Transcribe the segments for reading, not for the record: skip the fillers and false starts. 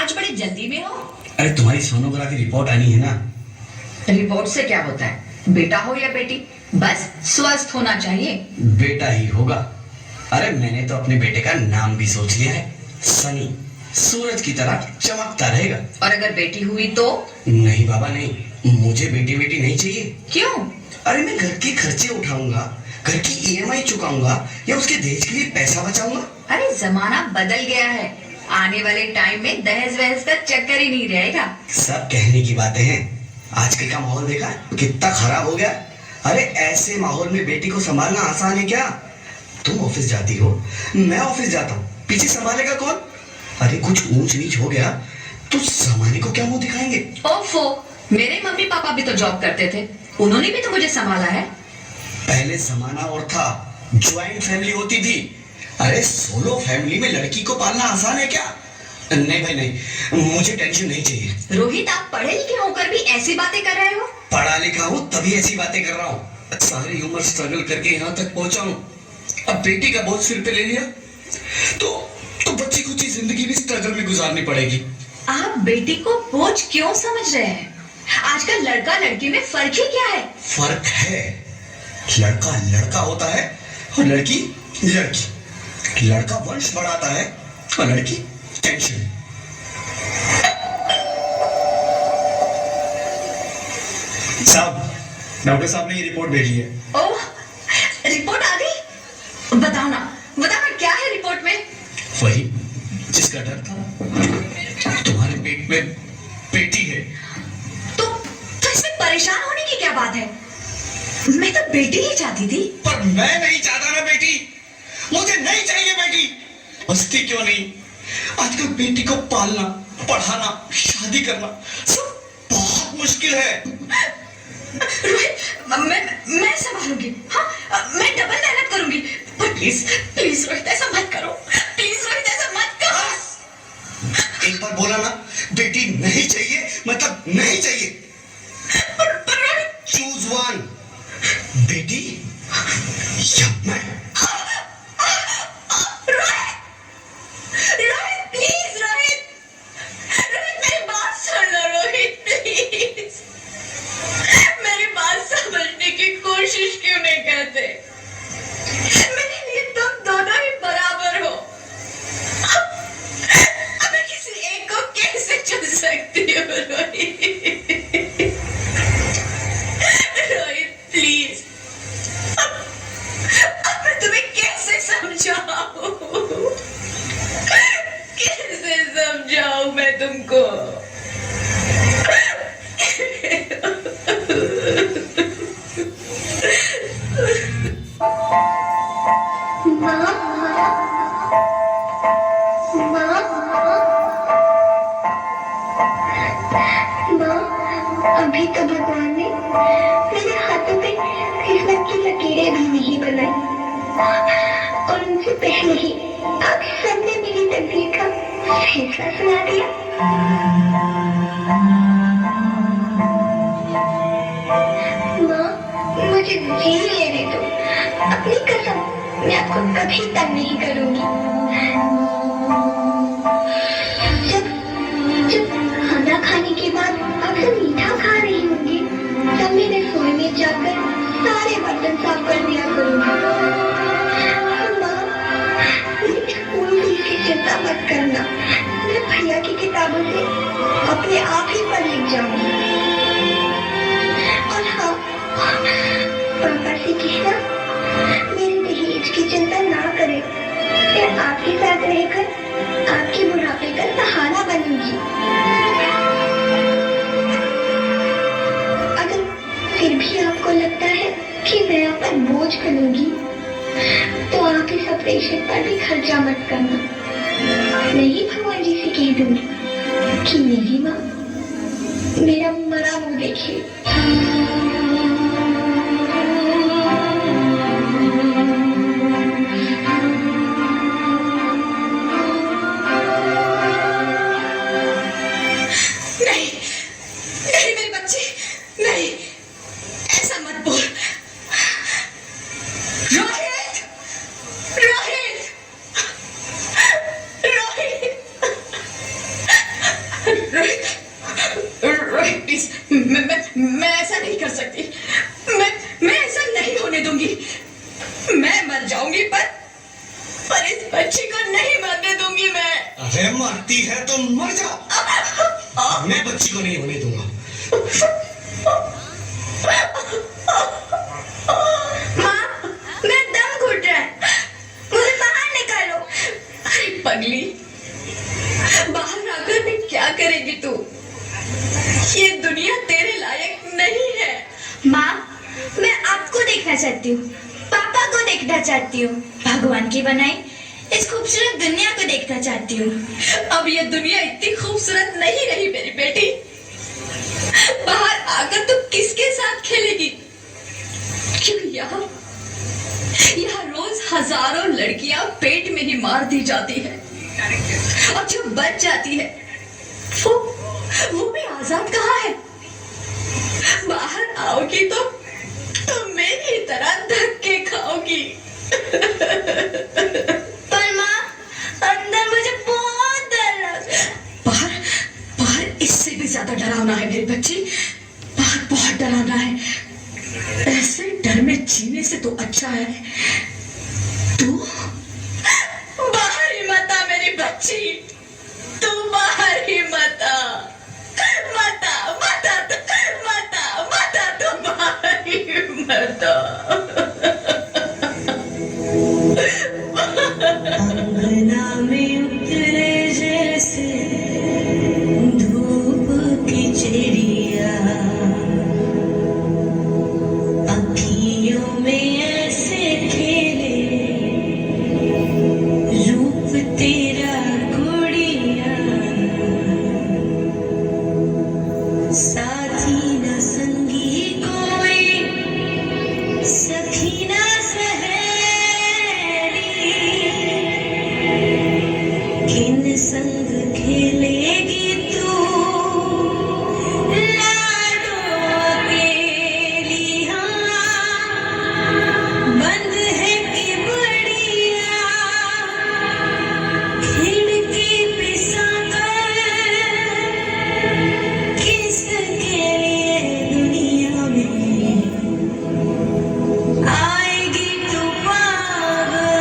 आज बड़ी जल्दी में हो। अरे तुम्हारी सोनोग्राफी रिपोर्ट आनी है ना। रिपोर्ट से क्या होता है, बेटा हो या बेटी, बस स्वस्थ होना चाहिए। बेटा ही होगा। अरे मैंने तो अपने बेटे का नाम भी सोच लिया है, सनी। सूरज की तरह चमकता रहेगा। और अगर बेटी हुई तो? नहीं बाबा नहीं, मुझे बेटी बेटी नहीं चाहिए। क्यों? अरे मैं घर के खर्चे उठाऊंगा, घर की ईएमआई चुकाऊंगा या उसके दहेज के लिए पैसा बचाऊंगा। अरे जमाना बदल गया है, आने वाले टाइम में दहेज वहेज का चक्कर ही नहीं रहेगा। सब कहने की बातें हैं, आजकल का माहौल देखा कितना खराब हो गया। अरे ऐसे माहौल में बेटी को संभालना आसान है क्या? तुम ऑफिस जाती हो, मैं ऑफिस जाता हूँ, पीछे संभालेगा कौन? अरे कुछ ऊंच नीच हो गया तो संभालने को क्या मुंह दिखाएंगे? ओफो, मेरे मम्मी पापा भी तो जॉब करते थे, उन्होंने भी तो मुझे संभाला है। पहले जमाना और था, ज्वाइंट फैमिली होती थी। अरे सोलो फैमिली में लड़की को पालना आसान है क्या? नहीं भाई नहीं, मुझे टेंशन नहीं चाहिए। रोहित, आप पढ़े लिखे होकर भी ऐसी बातें कर रहे हो? पढ़ा लिखा हूँ तभी ऐसी बातें कर रहा हूँ। सारी उम्र स्ट्रगल करके यहाँ तक पहुंचा हूँ, अब बेटी का बोझ सिर पे ले लिया तो बच्ची को जिंदगी भी स्ट्रगल में गुजारनी पड़ेगी। आप बेटी को बोझ क्यों समझ रहे हैं? आजकल लड़का लड़की में फर्क ही क्या है? फर्क है, लड़का लड़का होता है और लड़की लड़की। लड़का वंश बढ़ाता है और लड़की टेंशन। साहब, डॉक्टर साहब ने ये रिपोर्ट भेजी है। ओह, रिपोर्ट आ गई? बताओ ना क्या है रिपोर्ट में? वही जिसका डर था, तुम्हारे पेट में बेटी है। तो इसमें परेशान होने की क्या बात है? मैं तो बेटी ही चाहती थी। पर मैं नहीं चाहता ना बेटी, मुझे नहीं चाहिए बेटी। हंसती क्यों नहीं? आजकल बेटी को पालना, पढ़ाना, शादी करना सब बहुत मुश्किल है। रोहित, मैं संभालूंगी। हाँ, मैं डबल मेहनत करूंगी। पर प्लीज रोहित ऐसा मत करो, प्लीज रोहित ऐसा मत करो। एक बार बोला ना, बेटी नहीं चाहिए मतलब नहीं चाहिए। पर रोहित, चूज वन, बेटी या मैं। रोहित प्लीज, रोहित मेरी बात सुन लो। रोहित प्लीज, मेरी बात समझने की कोशिश क्यों नहीं करते? मेरे लिए तुम दोनों ही बराबर हो। अब मैं किसी एक को कैसे चुन सकती हूँ? रोहित प्लीज, अब मैं तुम्हें कैसे समझाऊं? कैसे समझाऊं मैं तुमको? अभी तो भगवान ने मेरे हाथों पे किस्मत की लकीरें भी नहीं बनाई, और उनसे पहले ही आप सबने मेरी तकदीर का फैसला सुना दिया। माँ, मुझे जी लेने दो, अपनी कसम, मैं आपको कभी तंग नहीं करूंगी। जब खाना खाने के बाद आप सब मीठा खा रही होंगी, तब मैं रसोई में जाकर सारे बर्तन साफ कर दिया करूंगी। माँ, स्कूल फीस की चिंता मत करना, मैं भैया की किताबों से अपने आप ही पढ़ लिख जाऊंगी। और हाँ, पापा से कहना मेरे दहेज की चिंता ना करें, मैं आपके साथ रहकर आपके बुढ़ापे का सहारा बनूंगी। अगर फिर भी आपको लगता है कि मैं आप पर बोझ बनूंगी, तो आप इस ऑपरेशन पर भी खर्चा मत करना। मैं ही भगवान जी से कह दूंगी कि मेरी माँ मेरा मरा मुंह देखे। रोहित प्लीज, मैं ऐसा नहीं कर सकती। मैं ऐसा नहीं होने दूंगी। मैं मर जाऊंगी पर इस बच्ची को नहीं मरने दूंगी मैं। अरे मरती है तो मर जाओ, मैं बच्ची को नहीं होने दूंगा। माँ, मेरा दम घुट रहा है, मुझे बाहर निकालो। अरे पगली, बाहर आकर भी क्या करेगी तू? ये दुनिया तेरे लायक नहीं है। माँ, मैं आपको देखना चाहती हूँ, पापा को देखना चाहती हूँ, भगवान की बनाई इस खूबसूरत दुनिया को देखना चाहती हूँ। अब ये दुनिया इतनी खूबसूरत नहीं रही मेरी बेटी। बाहर आकर तू किसके साथ खेलेगी? क्योंकि यहाँ रोज हजारों लड़कियां पेट में ही मार दी जाती है, और जो बच जाती है वो भी आजाद कहाँ है? बाहर आओगी तो मेरी तरह धक्के खाओगी। पर माँ, अंदर मुझे बहुत डर लग रहा है। बाहर इससे भी ज्यादा डरावना है मेरी बच्ची। बाहर बहुत डरावना है। ऐसे डर में जीने से तो अच्छा है तू बाहर ही मत आ मेरी बच्ची। तू बाहर ही मत आ, मत आ, मत आ, मत आ, मत आ, तू बाहर ही मत आ। अंगना में उतरे जैसे धूप की चिड़िया, अखियों में ऐसे खेले रूप तेरा गुड़िया, साथी न संगी कोई, सखी न किन संग खेलेगी तू लाडो अकेली? बंद है कि बढ़िया खिड़की पे साकर किसके लिए दुनिया में आएगी तू पागल,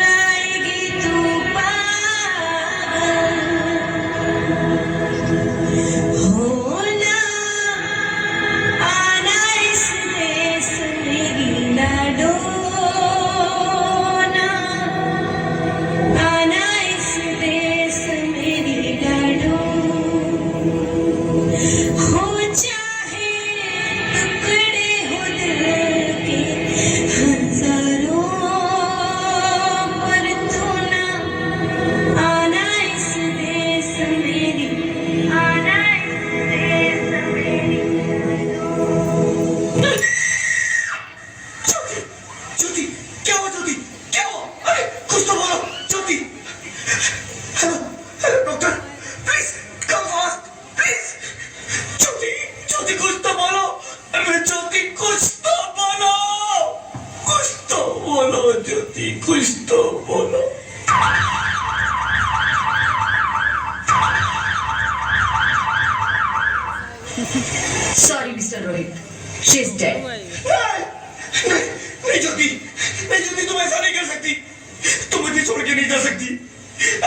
आएगी तू पागल। होना आना इस देश में लाडो, आना इस देश मेरी लाडो। हो चाहे टुकड़े हो दिल के हजारों, पर तू ना आना इस देश मेरी, आना इस देश मेरी। ज्योति, क्या हुआ ज्योति? क्या हुआ? अरे कुछ तो बोलो Jyoti. Hello hello doctor, please come fast please. Jyoti, Jyoti कुछ तो बोलो। अरे ज्योति कुछ तो बोलो, कुछ तो बोलो ज्योति, कुछ तो बोलो। Sorry, Mr. Rohit. She's dead. नहीं ज्योति, नहीं ज्योति, तुम ऐसा नहीं कर सकती। तुम मुझे छोड़ के नहीं जा सकती।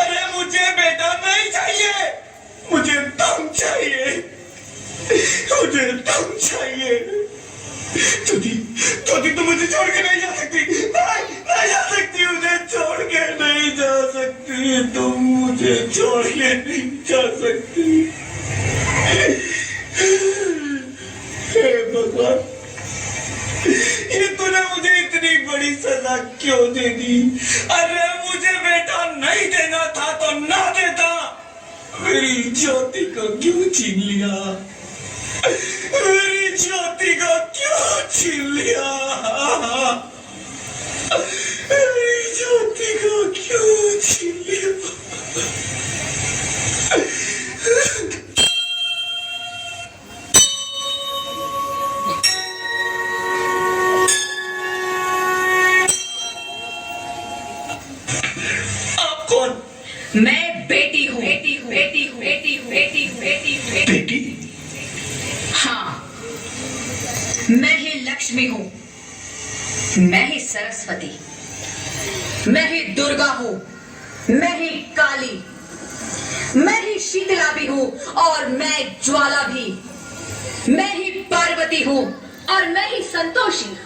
अरे मुझे बेटा नहीं चाहिए, मुझे दम चाहिए, मुझे दम चाहिए। ज्योति, ज्योति तुम मुझे छोड़ के नहीं जा सकती। नहीं, नहीं जा सकती, मुझे छोड़ के नहीं जा सकती। तुम मुझे छोड़ के नहीं जा सकती। हे भगवान, ये तूने मुझे इतनी बड़ी सजा क्यों दे दी? अरे मुझे बेटा नहीं देना था तो ना देता। मेरी ज्योति को क्यों छीन लिया? मेरी ज्योति को क्यों छीन लिया? मेरी ज्योति को क्यों छीन लिया? मैं बेटी हूँ, लक्ष्मी हूं, मैं ही सरस्वती, मैं ही दुर्गा हूं, मैं ही काली, मैं ही शीतला भी हूं और मैं ज्वाला भी, मैं ही पार्वती हूं और मैं ही संतोषी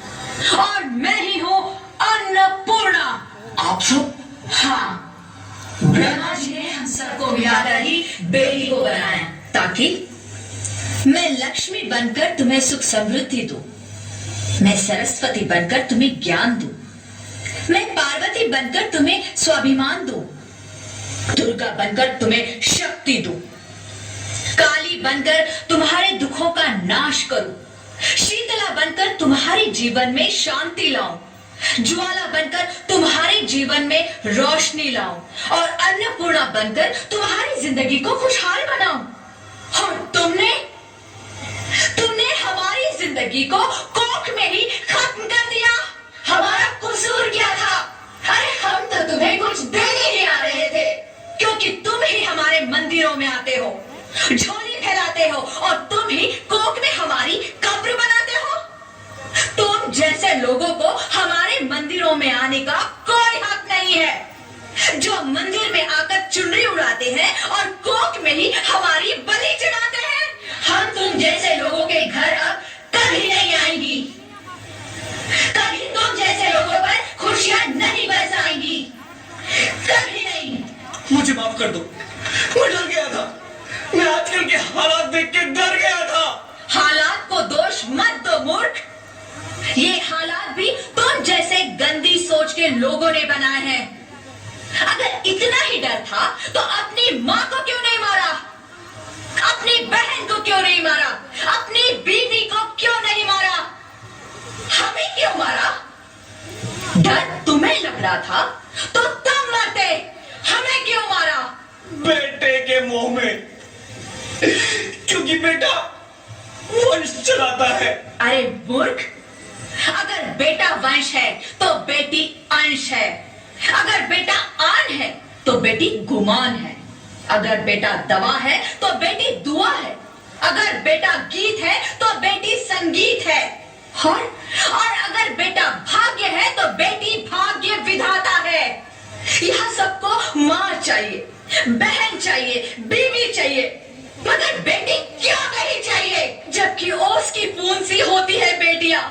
और मैं ही हूं अन्नपूर्णा। आप सब? हाँ, ब्रह्मा जी ने हम सबको मिलाकर ही बेटी को बनाया ताकि मैं लक्ष्मी बनकर तुम्हें सुख समृद्धि दूं, मैं सरस्वती बनकर तुम्हें ज्ञान दूं, मैं पार्वती बनकर तुम्हें स्वाभिमान दूं, दुर्गा बनकर तुम्हें शक्ति दूं, काली बनकर तुम्हारे दुखों का नाश करूं, शीतला बनकर तुम्हारे जीवन में शांति लाऊं, ज्वाला बनकर तुम्हारे जीवन में रोशनी लाऊं और अन्नपूर्णा बनकर तुम्हारी जिंदगी को खुशहाल बनाऊं। और तुमने हमारी जिंदगी को कोख में ही खत्म कर दिया। हमारा कसूर क्या था? अरे हम तो तुम्हें कुछ देने ही आ रहे थे, क्योंकि तुम ही हमारे मंदिरों में आते हो, झोली फैलाते हो और तुम ही कोख में हमारी कब्र बनाते हो। तुम जैसे लोगों को हमारे मंदिरों में आने का कोई हक नहीं है, जो मंदिर में आकर चुनरी उड़ाते हैं और कोख में ही हमारी बलि चढ़ाते हैं। हम तुम जैसे लोगों के घर अब कभी नहीं आएंगी, कभी तुम जैसे लोगों पर खुशियां नहीं बरसाएंगी, कभी नहीं। मुझे माफ कर दो, मैं डर गया था, मैं आजकल के हालात देख के डर गया था। हालात को दोष मत दो मूर्ख, ये हालात भी तुम जैसे गंदी सोच के लोगों ने बनाए हैं। अगर इतना ही डर था तो अपनी माँ को क्यों नहीं मारा, अपनी बहन को क्यों नहीं मारा, अपनी बीवी को क्यों नहीं मारा, हमें क्यों मारा? डर तुम्हें लग रहा था तो तुम मरते, हमें क्यों मारा? बेटे के मोह में, क्योंकि बेटा वंश चलाता है। अरे मूर्ख, अगर बेटा वंश है तो बेटी अंश है, अगर बेटा आन है तो बेटी गुमान है, अगर बेटा दवा है तो बेटी दुआ है, अगर बेटा गीत है तो बेटी संगीत है, और अगर बेटा भाग्य है तो बेटी भाग्य विधाता है। यह सबको माँ चाहिए, बहन चाहिए, बीवी चाहिए, मगर बेटी क्यों नहीं चाहिए? जबकि ओस की बूंद सी होती है बेटियां,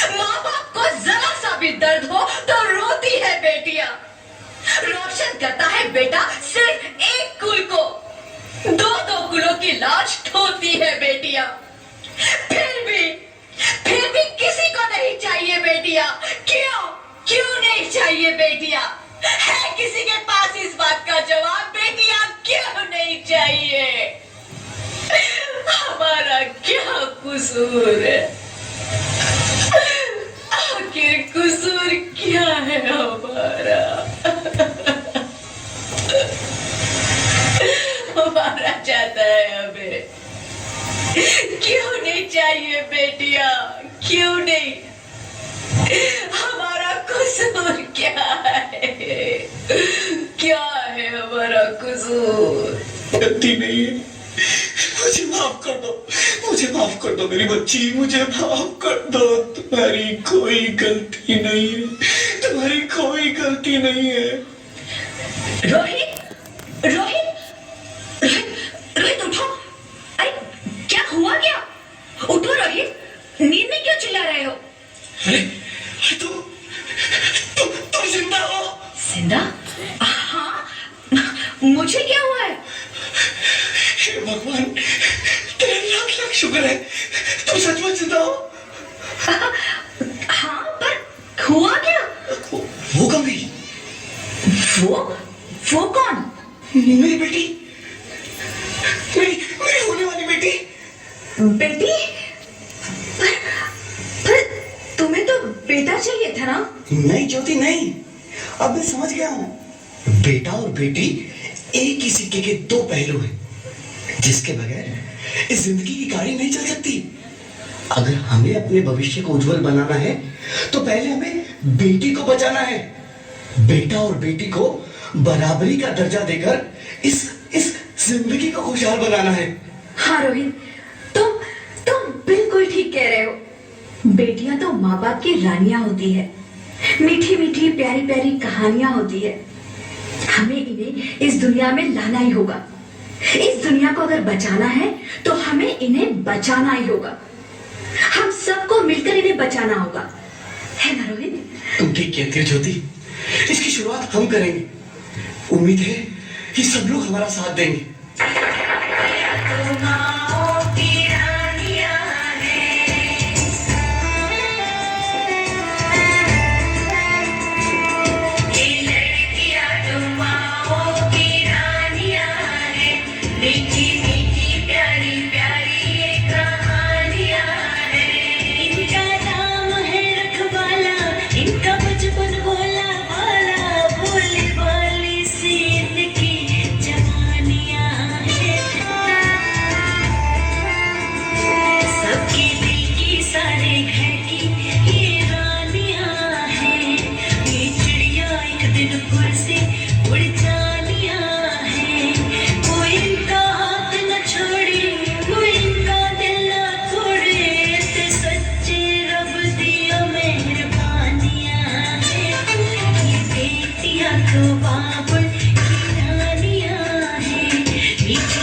माँ बाप को जरा सा भी दर्द हो तो रोती है बेटियां, रोशन करता है बेटा सिर्फ एक कुल को, दो कुलों की लाज ढोती है बेटियां। फिर भी किसी को नहीं चाहिए बेटियां। क्यों नहीं चाहिए बेटियां? है किसी के पास इस बात का जवाब? बेटियां क्यों नहीं चाहिए? हमारा क्या कसूर है? आखिर कसूर क्या है हमारा? हमारा चाहता है हमें। क्यों नहीं चाहिए बेटियां? क्यों नहीं? हमारा कसूर क्या है? क्या है हमारा कसूर? गलती नहीं है, मुझे माफ कर दो, मुझे माफ कर दो मेरी बच्ची, मुझे माफ कर दो। तुम्हारी कोई गलती नहीं है, तुम्हारी कोई गलती नहीं है। रोहित, रोहित, रोहित, रोहित उठो। अरे क्या हुआ क्या? उठो रोहित, नींद में क्यों चिल्ला रहे हो? अरे तुम जिंदा हो? जिंदा? हाँ, मुझे क्या हुआ है? हे भगवान, तेरे लाख लाख शुक्र है, तुम सचमुच जिंदा हो। हाँ, पर हुआ क्या? वो कब गई? वो कौन? मेरी बेटी, मेरी होने वाली बेटी। बेटी? पर तुम्हें तो बेटा चाहिए था ना? नहीं ज्योति नहीं, अब मैं समझ गया हूँ। बेटा और बेटी एक ही सिक्के के दो पहलू हैं, जिसके बगैर इस जिंदगी की गाड़ी नहीं चल सकती। अगर हमें अपने भविष्य को उज्जवल बनाना है तो पहले हमें बेटी को बचाना है। बेटा और बेटी को बराबरी का दर्जा देकर इस जिंदगी को खुशहाल बनाना है। हाँ रोहित, तुम बिल्कुल ठीक कह रहे हो। बेटियां तो माँ बाप की रानियां होती है, मीठी मीठी प्यारी प्यारी कहानियां होती है। हमें इन्हें इस दुनिया में लाना ही होगा। इस दुनिया को अगर बचाना है तो हमें इन्हें बचाना ही होगा। हम सबको मिलकर इन्हें बचाना होगा, है ना रोहित? तुम ठीक कहती हो ज्योति, इसकी शुरुआत हम करेंगे। उम्मीद है कि सब लोग हमारा साथ देंगे। बाबुल की रानियां हैं, मीठी